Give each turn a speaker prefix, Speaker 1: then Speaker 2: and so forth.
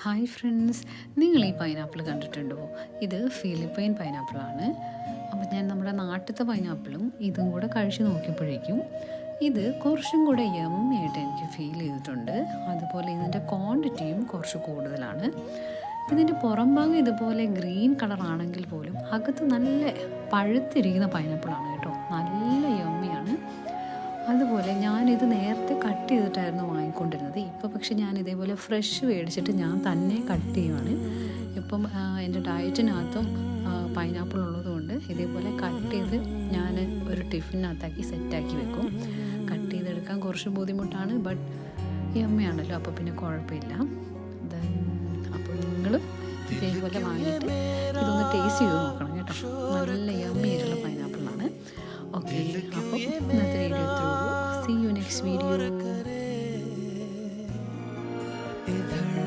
Speaker 1: Hi friends, നിങ്ങൾ ഈ pineapple കണ്ടിട്ടുണ്ടോ? ഇത് ഫിലിപ്പൈൻ പൈനാപ്പിളാണ്. അപ്പോൾ ഞാൻ നമ്മുടെ നാട്ടിലത്തെ പൈനാപ്പിളും ഇതും കൂടെ കഴിച്ച് നോക്കിയപ്പോഴേക്കും ഇത് കുറച്ചും കൂടെ യമ്മിയായിട്ട് എനിക്ക് ഫീൽ ചെയ്തിട്ടുണ്ട്. അതുപോലെ ഇതിൻ്റെ ക്വാണ്ടിറ്റിയും കുറച്ച് കൂടുതലാണ്. ഇതിൻ്റെ പുറം ഭാഗം ഇതുപോലെ ഗ്രീൻ കളറാണെങ്കിൽ പോലും അകത്ത് നല്ല പഴുത്തിരിക്കുന്ന പൈനാപ്പിളാണ് കേട്ടോ. നല്ല യമ്മിയാണ്. അതുപോലെ ഞാനിത് നേരത്തെ കട്ട് ചെയ്തിട്ടായിരുന്നു വാങ്ങിക്കൊണ്ടിരുന്നത്. ഇപ്പോൾ പക്ഷെ ഞാൻ ഇതേപോലെ ഫ്രഷ് മേടിച്ചിട്ട് ഞാൻ തന്നെ കട്ട് ചെയ്യുവാണ്. ഇപ്പം എൻ്റെ ഡയറ്റിനകത്തും പൈനാപ്പിൾ ഉള്ളതുകൊണ്ട് ഇതേപോലെ കട്ട് ചെയ്ത് ഞാൻ ഒരു ടിഫിനകത്താക്കി സെറ്റാക്കി വെക്കും. കട്ട് ചെയ്തെടുക്കാൻ കുറച്ച് ബുദ്ധിമുട്ടാണ്, ബട്ട് യമ്മയാണല്ലോ, അപ്പോൾ പിന്നെ കുഴപ്പമില്ല. അപ്പോൾ നിങ്ങൾ ഇതേപോലെ വാങ്ങിയിട്ട് ഇതൊന്ന് ടേസ്റ്റ് ചെയ്ത് നോക്കണം